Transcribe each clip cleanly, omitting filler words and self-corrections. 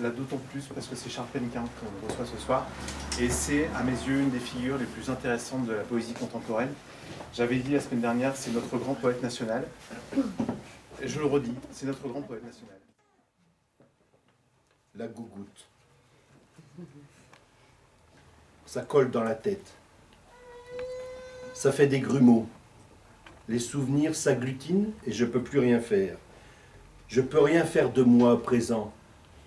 là d'autant plus parce que c'est Charles Penquin qu'on reçoit ce soir. Et c'est, à mes yeux, une des figures les plus intéressantes de la poésie contemporaine. J'avais dit la semaine dernière, c'est notre grand poète national. Et je le redis, c'est notre grand poète national. La gougoute. Ça colle dans la tête. Ça fait des grumeaux. Les souvenirs s'agglutinent et je peux plus rien faire. Je peux rien faire de moi à présent.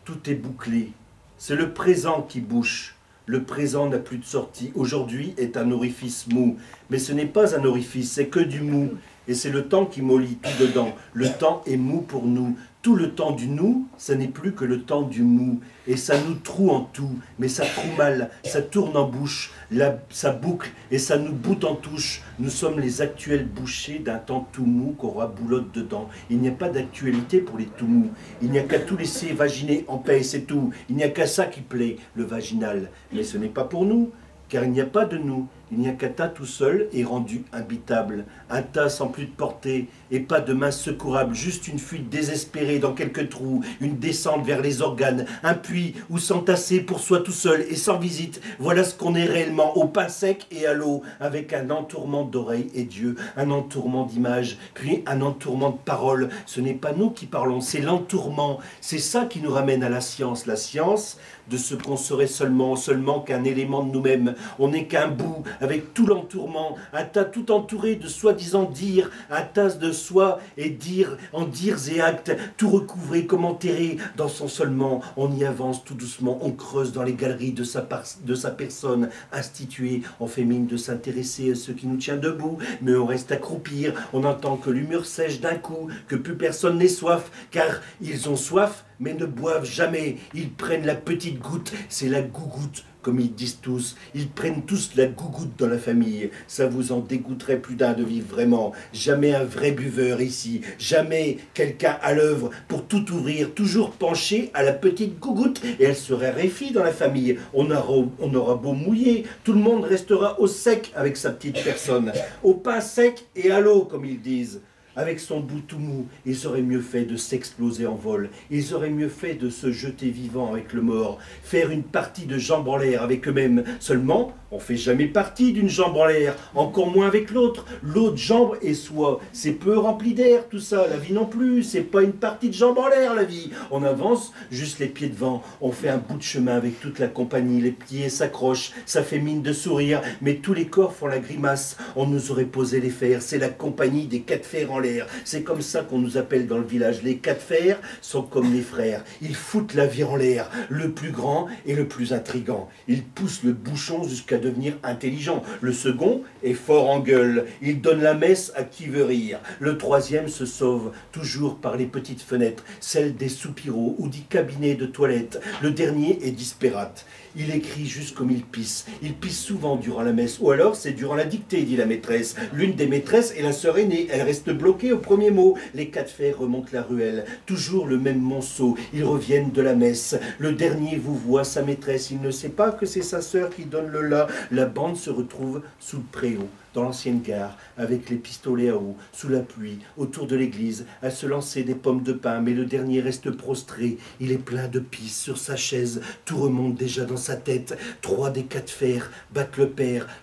Tout est bouclé. C'est le présent qui bouche. Le présent n'a plus de sortie. Aujourd'hui est un orifice mou. Mais ce n'est pas un orifice, c'est que du mou. Et c'est le temps qui mollit tout dedans. Le temps est mou pour nous. Tout le temps du nous, ça n'est plus que le temps du mou. Et ça nous troue en tout, mais ça troue mal, ça tourne en bouche, ça boucle et ça nous boute en touche. Nous sommes les actuels bouchers d'un temps tout mou qu'aura boulotte dedans. Il n'y a pas d'actualité pour les tout mous. Il n'y a qu'à tout laisser vaginer en paix, c'est tout. Il n'y a qu'à ça qui plaît, le vaginal. Mais ce n'est pas pour nous, car il n'y a pas de nous. Il n'y a qu'un tas tout seul et rendu imbitable. Un tas sans plus de portée et pas de main secourable. Juste une fuite désespérée dans quelques trous, une descente vers les organes, un puits où s'entasser pour soi tout seul et sans visite. Voilà ce qu'on est réellement, au pain sec et à l'eau, avec un entourement d'oreilles et d'yeux, un entourement d'images, puis un entourement de paroles. Ce n'est pas nous qui parlons, c'est l'entourement. C'est ça qui nous ramène à la science. La science de ce qu'on serait seulement qu'un élément de nous-mêmes. On n'est qu'un bout, avec tout l'entourement, un tas tout entouré de soi-disant dire, un tas de soi et dire, en dires et actes, tout recouvré comme enterré dans son seulement. On y avance tout doucement, on creuse dans les galeries de sa personne instituée. On fait mine de s'intéresser à ce qui nous tient debout, mais on reste accroupir. On entend que l'humeur sèche d'un coup, que plus personne n'ait soif, car ils ont soif, mais ne boivent jamais. Ils prennent la petite goutte, c'est la gougoute, comme ils disent tous. Ils prennent tous la gougoute dans la famille. Ça vous en dégoûterait plus d'un de vivre vraiment. Jamais un vrai buveur ici. Jamais quelqu'un à l'œuvre pour tout ouvrir, toujours penché à la petite gougoute. Et elle se raréfie dans la famille. On aura beau mouiller, tout le monde restera au sec avec sa petite personne. Au pain sec et à l'eau, comme ils disent. Avec son bout tout mou, ils auraient mieux fait de s'exploser en vol. Ils auraient mieux fait de se jeter vivant avec le mort. Faire une partie de jambes en l'air avec eux-mêmes. Seulement, on fait jamais partie d'une jambe en l'air. Encore moins avec l'autre. L'autre jambe est soi. C'est peu rempli d'air tout ça. La vie non plus. C'est pas une partie de jambes en l'air la vie. On avance juste les pieds devant. On fait un bout de chemin avec toute la compagnie. Les pieds s'accrochent. Ça fait mine de sourire. Mais tous les corps font la grimace. On nous aurait posé les fers. C'est la compagnie des quatre fers en l'air. C'est comme ça qu'on nous appelle dans le village. Les quatre fers sont comme les frères. Ils foutent la vie en l'air, le plus grand et le plus intrigant. Ils poussent le bouchon jusqu'à devenir intelligent. Le second est fort en gueule. Il donne la messe à qui veut rire. Le troisième se sauve toujours par les petites fenêtres, celles des soupiraux ou du cabinet de toilette. Le dernier est disparate. Il écrit juste comme il pisse. Il pisse souvent durant la messe. Ou alors c'est durant la dictée, dit la maîtresse. L'une des maîtresses est la sœur aînée. Elle reste bloquée au premier mot. Les quatre fers remontent la ruelle. Toujours le même monceau. Ils reviennent de la messe. Le dernier vous voit sa maîtresse. Il ne sait pas que c'est sa sœur qui donne le la. La bande se retrouve sous le préau, dans l'ancienne gare, avec les pistolets à eau, sous la pluie, autour de l'église, à se lancer des pommes de pin, mais le dernier reste prostré. Il est plein de pisse sur sa chaise, tout remonte déjà dans sa tête. Trois des quatre fers battent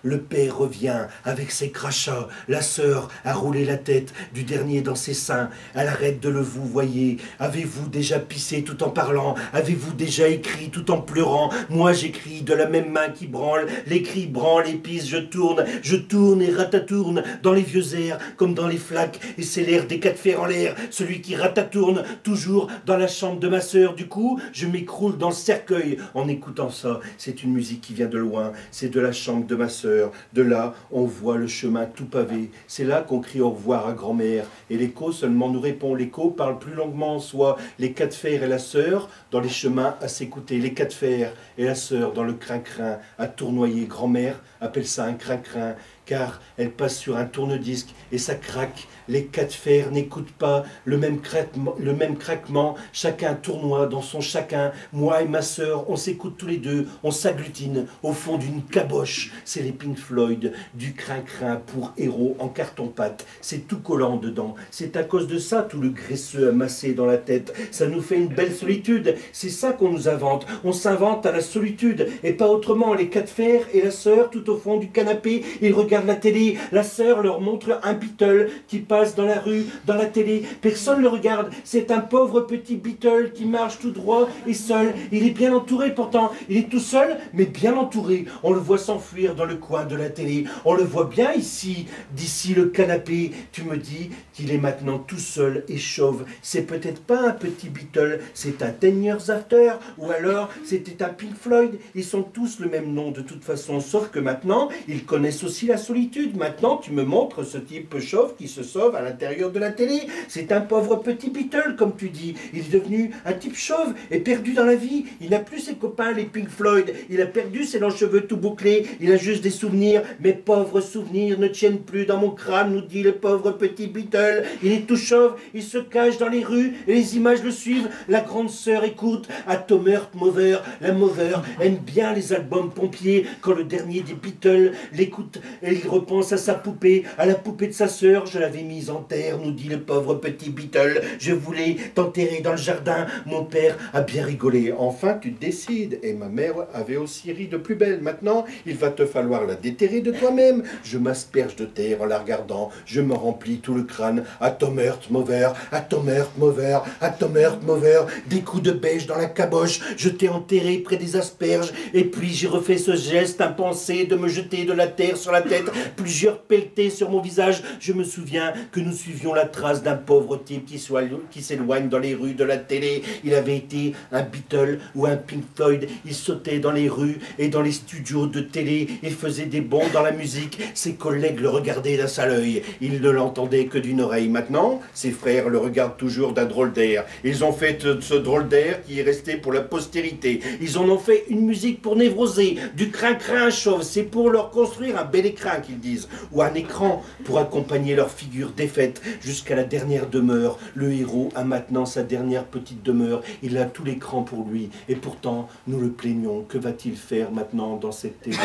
le père revient avec ses crachats. La sœur a roulé la tête du dernier dans ses seins. Elle arrête de le vous voyez. Avez-vous déjà pissé tout en parlant? Avez-vous déjà écrit tout en pleurant? Moi j'écris de la même main qui branle, les cris branlent et pisse, je tourne et ratatourne dans les vieux airs comme dans les flaques, et c'est l'air des quatre fers en l'air, celui qui ratatourne toujours dans la chambre de ma sœur. Du coup je m'écroule dans le cercueil en écoutant ça. C'est une musique qui vient de loin, c'est de la chambre de ma sœur. De là on voit le chemin tout pavé, c'est là qu'on crie au revoir à grand-mère, et l'écho seulement nous répond. L'écho parle plus longuement en soi. Les quatre fers et la sœur dans les chemins à s'écouter, les quatre fers et la sœur dans le crin-crin à tournoyer. Grand-mère appelle ça un crin-crin, car elle passe sur un tourne-disque et ça craque. Les quatre fers n'écoutent pas le même craquement, chacun tournoie dans son chacun. Moi et ma sœur, on s'écoute tous les deux, on s'agglutine au fond d'une caboche. C'est les Pink Floyd, du crin-crin pour héros en carton-pâte. C'est tout collant dedans. C'est à cause de ça tout le graisseux amassé dans la tête. Ça nous fait une belle solitude. C'est ça qu'on nous invente. On s'invente à la solitude et pas autrement. Les quatre fers et la sœur tout au fond du canapé, ils regardent la télé. La sœur leur montre un Beatle qui passe dans la rue, dans la télé. Personne ne le regarde. C'est un pauvre petit Beatle qui marche tout droit et seul. Il est bien entouré pourtant. Il est tout seul, mais bien entouré. On le voit s'enfuir dans le coin de la télé. On le voit bien ici, d'ici le canapé. Tu me dis qu'il est maintenant tout seul et chauve. C'est peut-être pas un petit Beatle, c'est un 10 Years After, ou alors c'était un Pink Floyd. Ils sont tous le même nom de toute façon, sauf que maintenant, ils connaissent aussi la solitude. Maintenant, tu me montres ce type chauve qui se sauve à l'intérieur de la télé. C'est un pauvre petit Beatle, comme tu dis. Il est devenu un type chauve et perdu dans la vie. Il n'a plus ses copains, les Pink Floyd. Il a perdu ses longs cheveux tout bouclés. Il a juste des souvenirs. Mes pauvres souvenirs ne tiennent plus dans mon crâne, nous dit le pauvre petit Beatle. Il est tout chauve, il se cache dans les rues et les images le suivent. La grande sœur écoute à Tomer Mover. La Mover aime bien les albums pompiers. Quand le dernier des Beatles l'écoute, il repense à sa poupée, à la poupée de sa sœur. Je l'avais mise en terre, nous dit le pauvre petit Beatle. Je voulais t'enterrer dans le jardin. Mon père a bien rigolé. Enfin, tu te décides. Et ma mère avait aussi ri de plus belle. Maintenant, il va te falloir la déterrer de toi-même. Je m'asperge de terre en la regardant. Je me remplis tout le crâne. À Tomer Mover, à Tomer Mover, à Tomer Mover. Des coups de beige dans la caboche. Je t'ai enterré près des asperges. Et puis j'ai refait ce geste impensé de me jeter de la terre sur la tête. Plusieurs pelletés sur mon visage. Je me souviens que nous suivions la trace d'un pauvre type qui s'éloigne dans les rues de la télé. Il avait été un Beatle ou un Pink Floyd. Il sautait dans les rues et dans les studios de télé. Il faisait des bonds dans la musique. Ses collègues le regardaient d'un sale œil. Il ne l'entendait que d'une oreille. Maintenant, ses frères le regardent toujours d'un drôle d'air. Ils ont fait ce drôle d'air qui est resté pour la postérité. Ils en ont fait une musique pour névroser, du crin-crin chauve. C'est pour leur construire un bel écrin, qu'ils disent, ou un écran pour accompagner leur figure défaite jusqu'à la dernière demeure. Le héros a maintenant sa dernière petite demeure. Il a tout l'écran pour lui. Et pourtant, nous le plaignons. Que va-t-il faire maintenant dans cette télé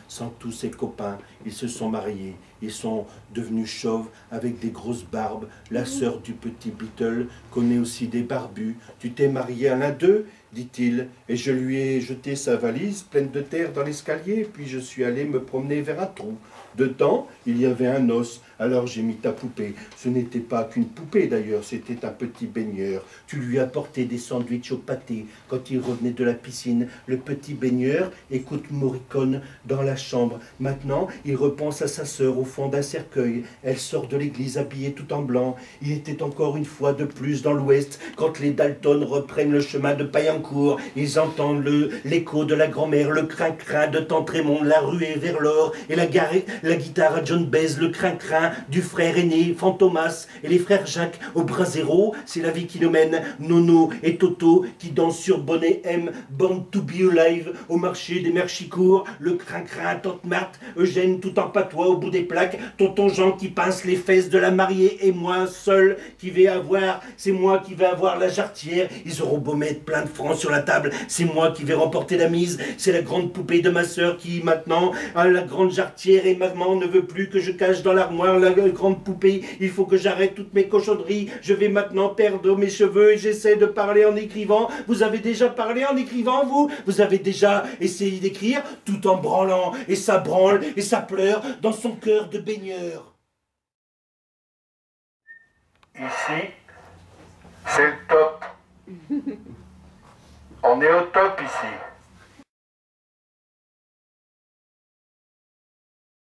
sans tous ses copains? Ils se sont mariés. Ils sont devenus chauves avec des grosses barbes. La sœur du petit Beatle connaît aussi des barbus. Tu t'es marié à l'un d'eux, dit-il, et je lui ai jeté sa valise pleine de terre dans l'escalier, puis je suis allé me promener vers un trou. Dedans, il y avait un os. Alors j'ai mis ta poupée. Ce n'était pas qu'une poupée d'ailleurs, c'était un petit baigneur. Tu lui as apporté des sandwichs au pâté quand il revenait de la piscine. Le petit baigneur écoute Morricone dans la chambre. Maintenant, il repense à sa sœur au fond d'un cercueil. Elle sort de l'église habillée tout en blanc. Il était encore une fois de plus dans l'ouest quand les Dalton reprennent le chemin de Paillancourt. Ils entendent l'écho de la grand-mère, le crin-crin de Tante Raymond, la ruée vers l'or et la guitare à John Baez, le crin-crin du frère aîné, Fantomas, et les frères Jacques au brasero. C'est la vie qui nous mène. Nono et Toto qui dansent sur Bonnet M, Born to be Alive au marché des Merchicourt, le crin-crin, Tante Marthe, Eugène tout en patois au bout des plaques, Tonton Jean qui pince les fesses de la mariée et moi seul qui vais avoir, c'est moi qui vais avoir la jarretière. Ils auront beau mettre plein de francs sur la table, c'est moi qui vais remporter la mise. C'est la grande poupée de ma sœur qui maintenant a la grande jarretière et maman ne veut plus que je cache dans l'armoire la grande poupée. Il faut que j'arrête toutes mes cochonneries. Je vais maintenant perdre mes cheveux et j'essaie de parler en écrivant. Vous avez déjà parlé en écrivant, vous? Vous avez déjà essayé d'écrire tout en branlant et ça branle et ça pleure dans son cœur de baigneur. Ici, c'est le top. On est au top ici.